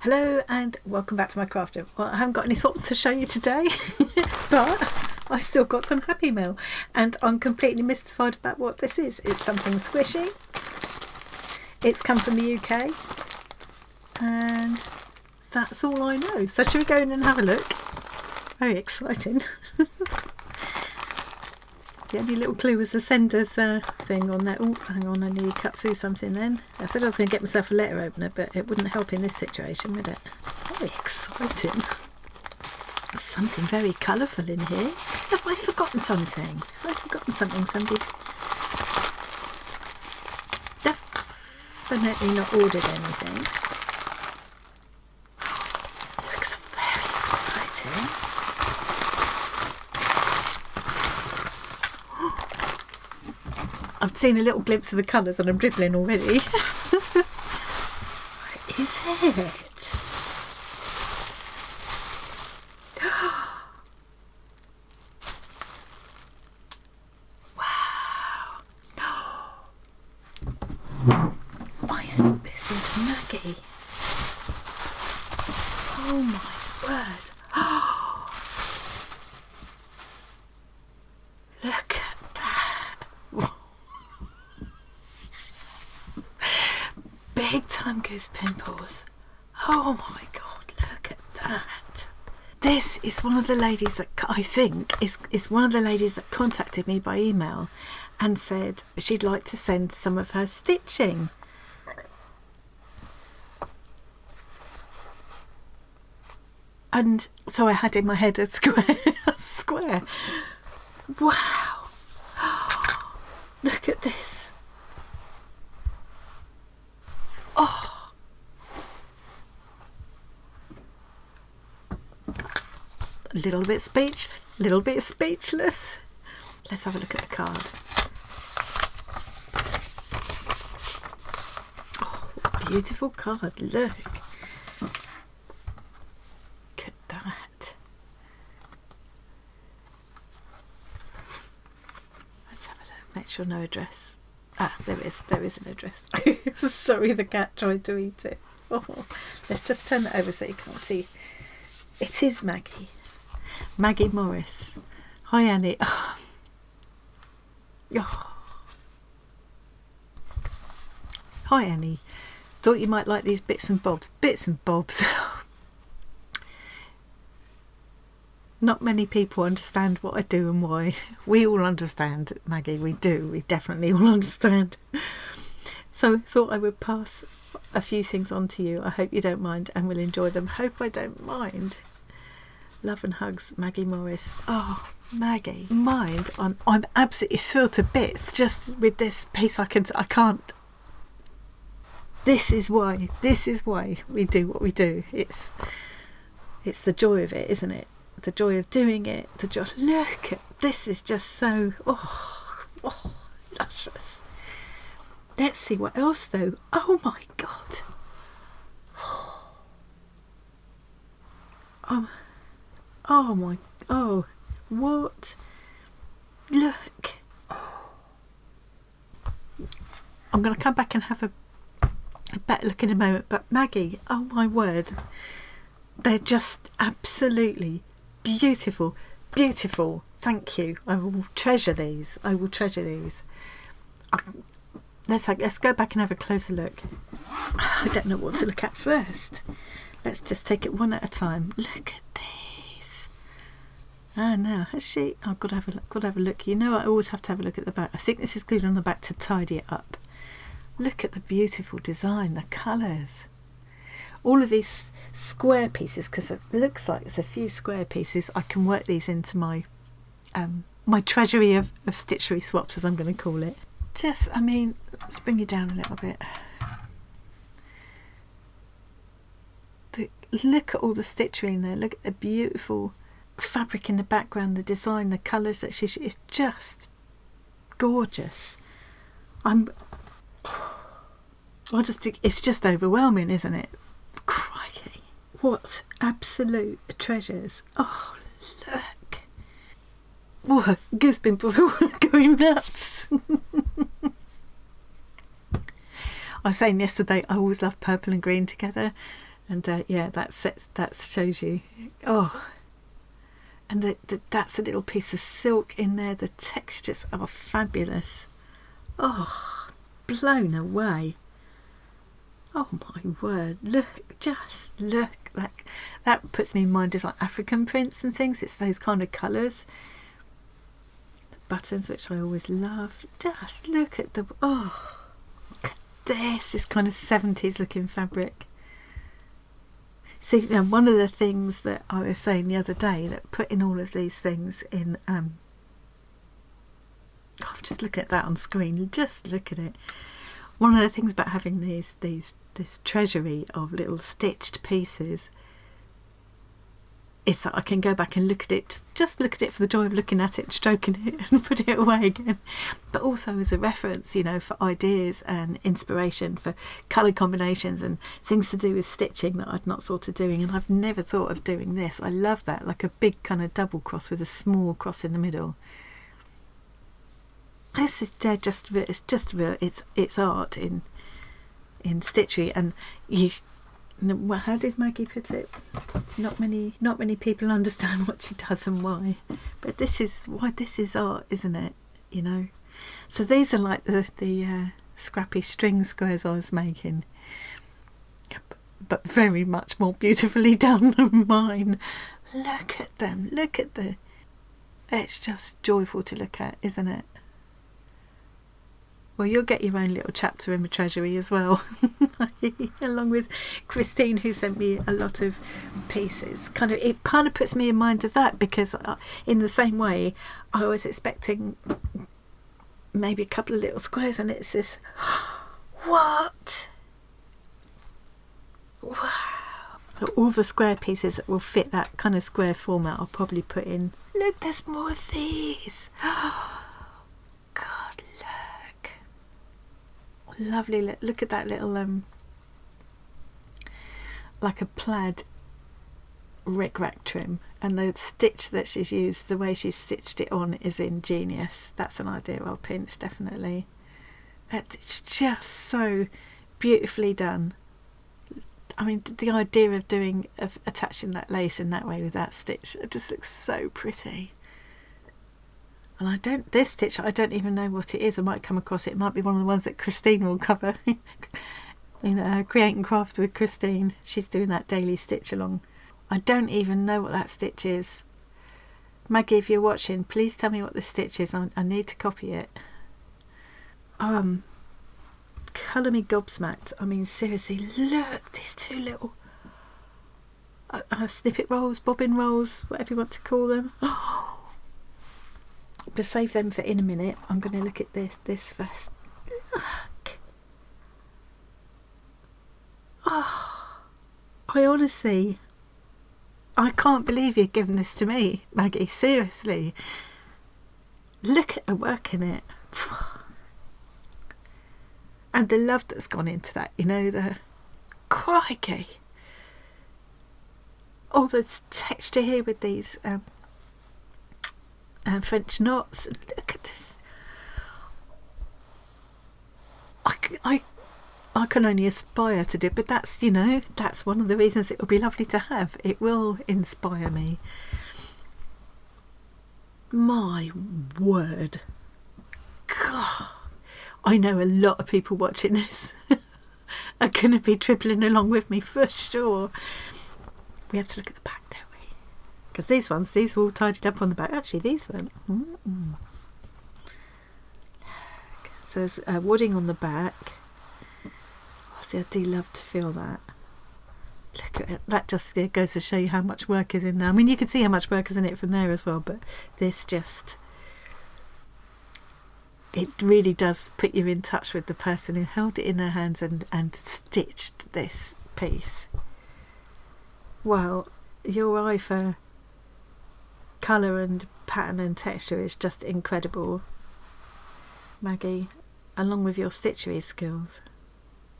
Hello and welcome back to my crafting. Well, I haven't got any swaps to show you today, but I still got some Happy Mail and I'm completely mystified about what this is. It's something squishy. It's come from the UK and that's all I know. So should we go in and have a look? Very exciting. The only little clue was the sender's thing on there. Oh, hang on, I nearly cut through something then. I said I was going to get myself a letter opener, but it wouldn't help in this situation, would it? Very exciting. There's something very colourful in here. Have I forgotten something? Have I forgotten something? Somebody definitely not ordered anything. Looks very exciting. I've seen a little glimpse of the colours and I'm dribbling already. What is it? Wow. I think this is Maggie. Oh my word. Look at that. Big time goose pimples. Oh my god, look at that. This is one of the ladies that I think is one of the ladies that contacted me by email and said she'd like to send some of her stitching. And so I had in my head a square. A square. Wow. Look at this. Oh, a little bit speechless. Let's have a look at the card. Oh, what a beautiful card. Look at that. Let's have a look. Make sure no address. Ah, there is an address. Sorry, the cat tried to eat it. Oh, let's just turn it over so you can't see. It is Maggie. Maggie Morris. Hi, Annie. Oh. Oh. Hi, Annie. Thought you might like these bits and bobs. Bits and bobs. Not many people understand what I do and why. We all understand, Maggie, we do. We definitely all understand. So I thought I would pass a few things on to you. I hope you don't mind and will enjoy them. Hope I don't mind. Love and hugs, Maggie Morris. Oh, Maggie. Mind, I'm absolutely thrilled to bits just with this piece. I can't. This is why we do what we do. It's the joy of it, isn't it? The joy of doing it, the joy. Look at this, is just so luscious. Let's see what else though. Oh my god. What? Look. I'm going to come back and have a better look in a moment, but Maggie, oh my word, they're just absolutely beautiful. Thank you. I will treasure these. Let's go back and have a closer look. I don't know what to look at first. Let's just take it one at a time. Look at these. Ah, now has she? I've got to have a look. You know, I always have to have a look at the back. I think this is glued on the back to tidy it up. Look at the beautiful design, the colours. All of these square pieces, because it looks like there's a few square pieces. I can work these into my my treasury of stitchery swaps, as I'm going to call it. Just, I mean, let's bring you down a little bit. Look at all the stitchery in there. Look at the beautiful fabric in the background, the design, the colours that it's just gorgeous. It's just overwhelming, isn't it? Crikey. What absolute treasures. Oh, look. Oh, goose pimples are going nuts. I was saying yesterday, I always love purple and green together. And yeah, that shows you. Oh, and that's a little piece of silk in there. The textures are fabulous. Oh, blown away. Oh my word, just look. That puts me in mind of like African prints and things. It's those kind of colours. The buttons, which I always love. Just look at look at this kind of 70s looking fabric. See, one of the things that I was saying the other day, that putting all of these things in, just look at that on screen, just look at it. One of the things about having this treasury of little stitched pieces is that I can go back and look at it, just look at it for the joy of looking at it, stroking it and put it away again, but also as a reference, for ideas and inspiration for colour combinations and things to do with stitching that I'd not thought of doing. And I've never thought of doing this. I love that, like a big kind of double cross with a small cross in the middle. This is it's art in stitchery. And how did Maggie put it? Not many people understand what she does and why, but this is why this is art, isn't it? So these are like the scrappy string squares I was making, but very much more beautifully done than mine. Look at them, it's just joyful to look at, isn't it? Well, you'll get your own little chapter in my treasury as well, along with Christine, who sent me a lot of pieces. It kind of puts me in mind of that, because in the same way, I was expecting maybe a couple of little squares, and it's this, what? Wow. So all the square pieces that will fit that kind of square format, I'll probably put in. Look, there's more of these. God, look. Lovely. Look at that little like a plaid rickrack trim, and the stitch that she's used, the way she's stitched it on, is ingenious. That's an idea I'll pinch, definitely. It's just so beautifully done. I mean, the idea of attaching that lace in that way with that stitch, it just looks so pretty. And this stitch, I don't even know what it is. I might come across it. It might be one of the ones that Christine will cover. Create and Craft with Christine. She's doing that daily stitch along. I don't even know what that stitch is. Maggie, if you're watching, please tell me what the stitch is. I need to copy it. Colour me gobsmacked. I mean, seriously, look, these two little snippet rolls, bobbin rolls, whatever you want to call them. To save them for in a minute, I'm going to look at this first. Look. I can't believe you've given this to me, Maggie, seriously. Look at the work in it. And the love that's gone into that, the crikey. All the texture here with these French knots. Look at this. I can only aspire to do it, but that's that's one of the reasons it will be lovely to have. It will inspire me. My word. God, I know a lot of people watching this are going to be dribbling along with me for sure. We have to look at the back, don't we? Because these are all tidied up on the back. Actually, these weren't. So there's wadding on the back. See, I do love to feel that. Look at it. That just goes to show you how much work is in there. I mean, you can see how much work is in it from there as well, but this just... it really does put you in touch with the person who held it in their hands and stitched this piece. Well, your eye for colour and pattern and texture is just incredible, Maggie, along with your stitchery skills.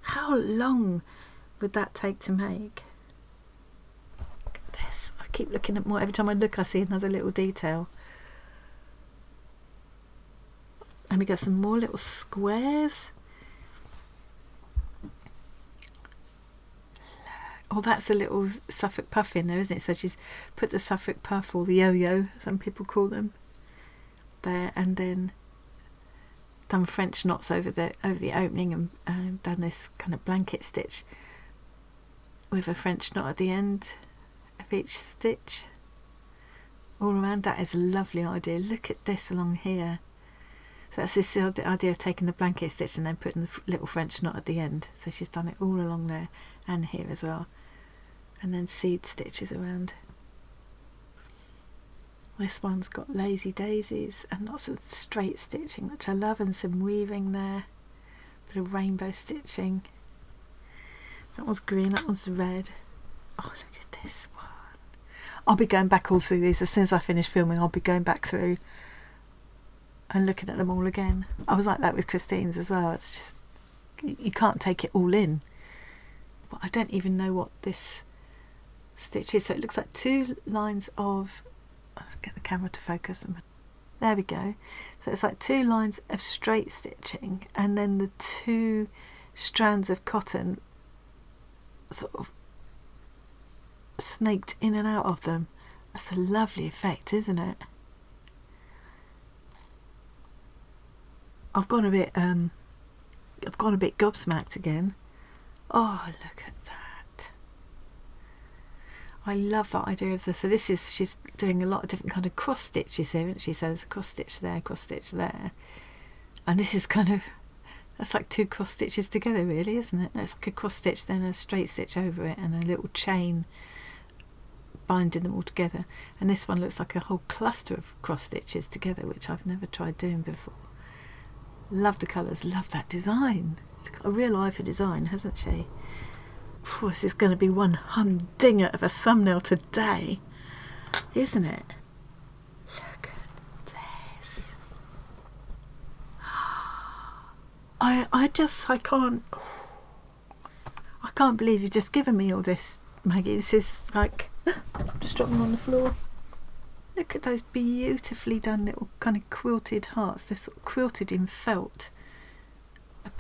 How long would that take to make? Look at this. I keep looking at more. Every time I look, I see another little detail. And we got some more little squares. Oh, that's a little Suffolk puff in there, isn't it? So she's put the Suffolk puff, or the yo-yo, some people call them, there, and then done French knots over the opening, and done this kind of blanket stitch with a French knot at the end of each stitch all around. That is a lovely idea. Look at this along here. So that's this idea of taking the blanket stitch and then putting the little French knot at the end. So she's done it all along there and here as well, and then seed stitches around. This one's got lazy daisies and lots of straight stitching, which I love, and some weaving there, bit of rainbow stitching. That one's green, that one's red. Oh, look at this one. I'll be going back all through these as soon as I finish filming. I'll be going back through and looking at them all again. I was like that with Christine's as well. It's just, you can't take it all in. But I don't even know what this stitch is. So it looks like 2 lines of, let's get the camera to focus. There we go. So it's like 2 lines of straight stitching, and then the 2 strands of cotton sort of snaked in and out of them. That's a lovely effect, isn't it? I've gone a bit gobsmacked again. Oh, look at that. I love that idea of this. So this is, she's doing a lot of different kind of cross stitches here, isn't she? So there's a cross stitch there, cross stitch there. And this is kind of, that's like 2 cross stitches together really, isn't it? It's like a cross stitch, then a straight stitch over it, and a little chain binding them all together. And this one looks like a whole cluster of cross stitches together, which I've never tried doing before. Love the colours, love that design. She's got a real eye for design, hasn't she? Phew, this is going to be one humdinger of a thumbnail today, isn't it? Look at this. I can't believe you've just given me all this, Maggie. This is like, just drop them on the floor. Look at those beautifully done little kind of quilted hearts. They're sort of quilted in felt,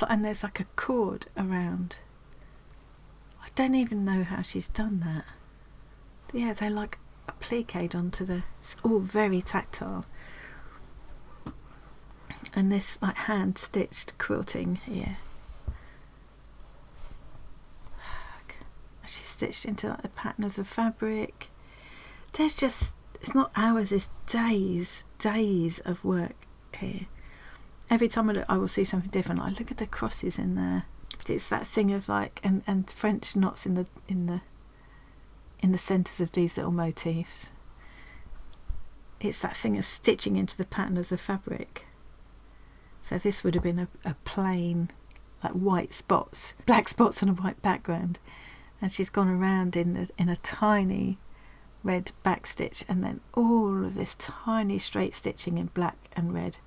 and there's like a cord around. I don't even know how she's done that. Yeah, they're like appliqued onto the, it's all very tactile. And this like hand stitched quilting here. Look, she's stitched into like the pattern of the fabric. There's just, it's not hours, it's days of work here. Every time I look, I will see something different. I look at the crosses in there. But it's that thing of like, and French knots in the centres of these little motifs. It's that thing of stitching into the pattern of the fabric. So this would have been a plain, like white spots, black spots on a white background, and she's gone around in a tiny red back stitch, and then all of this tiny straight stitching in black and red.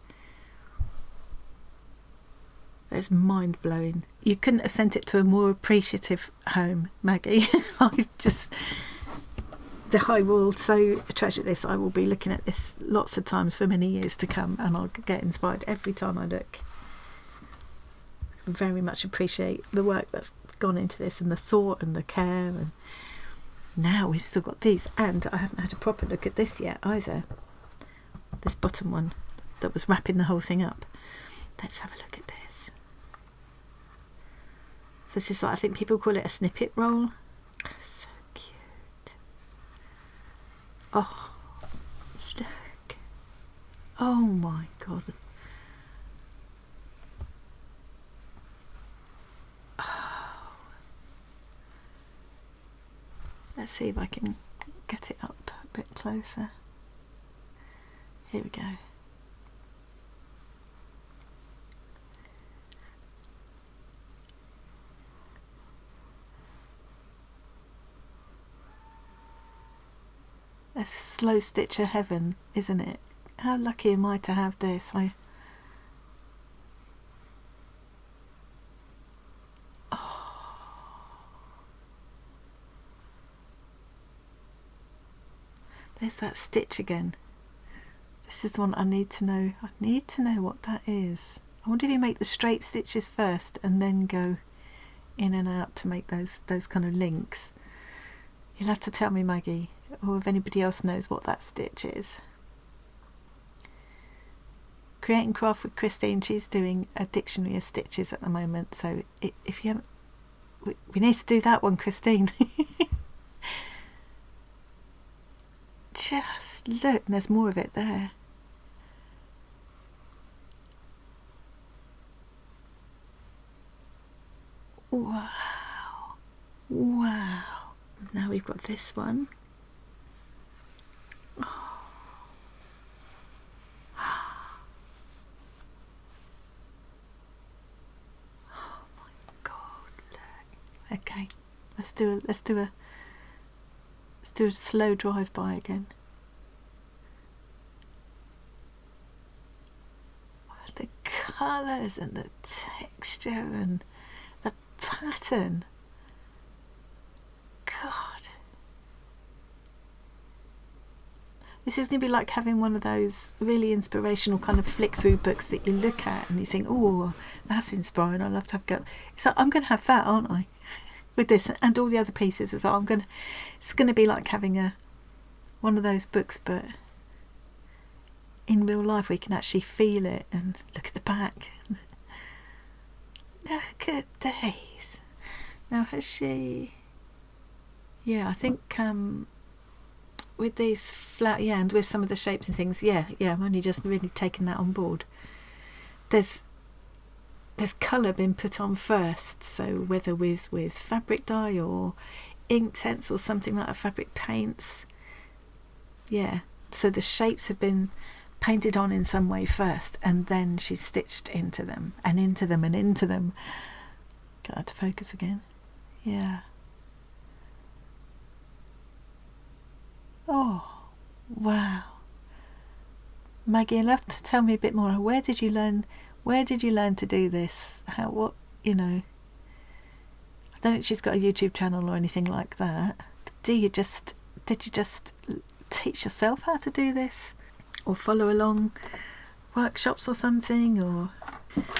It's mind-blowing. You couldn't have sent it to a more appreciative home, Maggie. I will so treasure this. I will be looking at this lots of times for many years to come, and I'll get inspired every time I look. Very much appreciate the work that's gone into this, and the thought and the care. And now we've still got these, and I haven't had a proper look at this yet either. This bottom one that was wrapping the whole thing up. Let's have a look at this. So this is like, I think people call it a snippet roll. So cute. Oh, look. Oh my god. Oh. Let's see if I can get it up a bit closer. Here we go. A slow stitcher heaven, isn't it? How lucky am I to have this? There's that stitch again. This is the one I need to know. I need to know what that is. I wonder if you make the straight stitches first and then go in and out to make those kind of links. You'll have to tell me, Maggie, or if anybody else knows what that stitch is. Creating Craft with Christine, she's doing a dictionary of stitches at the moment, so if you haven't, we need to do that one, Christine. Just look, and there's more of it there. Wow. Wow. Now we've got this one. Oh. Oh my God, look. Okay. Let's do a slow drive by again. The colours and the texture and the pattern. God. This is going to be like having one of those really inspirational kind of flick through books that you look at and you think, oh, that's inspiring, I'd love to have a go. So I'm going to have that, aren't I? With this and all the other pieces as well. It's going to be like having one of those books, but in real life we can actually feel it and look at the back. Look at these. Now has she... Yeah, I think with these flat, yeah, and with some of the shapes and things, yeah, I'm only just really taking that on board. There's colour been put on first, so whether with fabric dye or Inktense or something like that, fabric paints, yeah, so the shapes have been painted on in some way first, and then she's stitched into them and into them and into them. Get that to focus again. Yeah. Oh, wow. Maggie, you'll have to tell me a bit more. Where did you learn to do this? I don't think she's got a YouTube channel or anything like that. Did you just teach yourself how to do this? Or follow along workshops or something? Or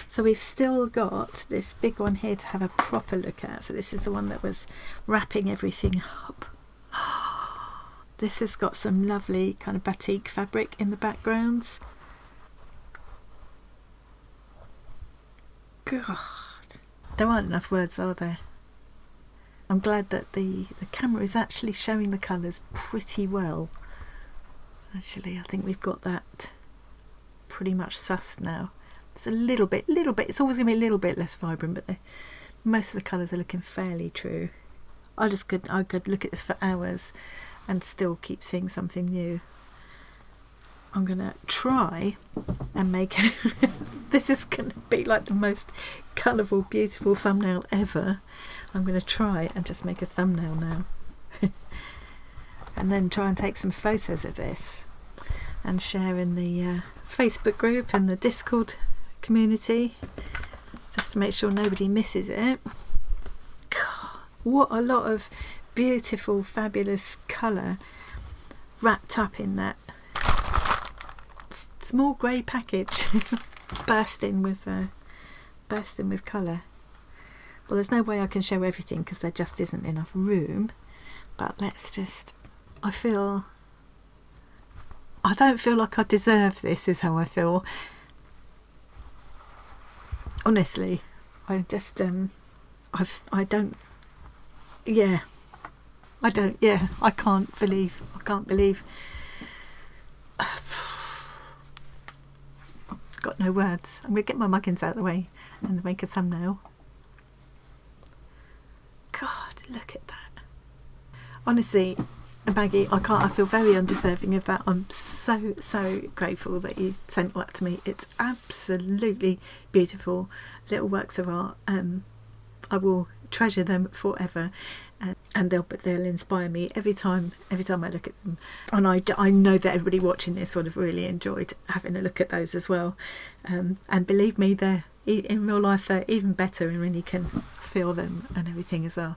so we've still got this big one here to have a proper look at. So this is the one that was wrapping everything up. This has got some lovely kind of batik fabric in the backgrounds. God, there aren't enough words, are there? I'm glad that the camera is actually showing the colours pretty well. Actually, I think we've got that pretty much sussed now. It's a little bit, it's always going to be a little bit less vibrant, but most of the colours are looking fairly true. I could look at this for hours and still keep seeing something new. I'm going to try and make it. This is going to be like the most colourful, beautiful thumbnail ever. I'm going to try and just make a thumbnail now. And then try and take some photos of this and share in the Facebook group and the Discord community, just to make sure nobody misses it. God, what a lot of beautiful, fabulous colour wrapped up in that small grey package. bursting with colour. Well, there's no way I can show everything because there just isn't enough room, but let's just... I don't feel like I deserve this, is how I feel. Honestly, I just I can't believe got no words. I'm gonna get my muggins out of the way and make a thumbnail. God, look at that. Honestly, Maggie, I feel very undeserving of that. I'm so grateful that you sent that to me. It's absolutely beautiful little works of art. I will treasure them forever, and they'll inspire me every time I look at them. And I know that everybody watching this would have really enjoyed having a look at those as well. And believe me, they're in real life they're even better, and when you can feel them and everything as well.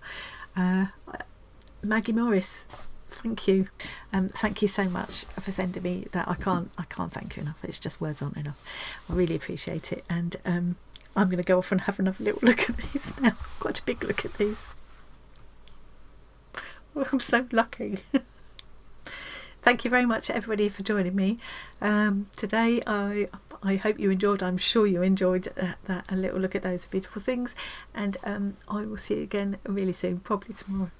Maggie Morris, thank you. Thank you so much for sending me that. I can't thank you enough. It's just words aren't enough. I really appreciate it. And I'm going to go off and have another little look at these now. Quite a big look at these. I'm so lucky. Thank you very much, everybody, for joining me today. I hope you enjoyed. I'm sure you enjoyed that a little look at those beautiful things, and I will see you again really soon, probably tomorrow.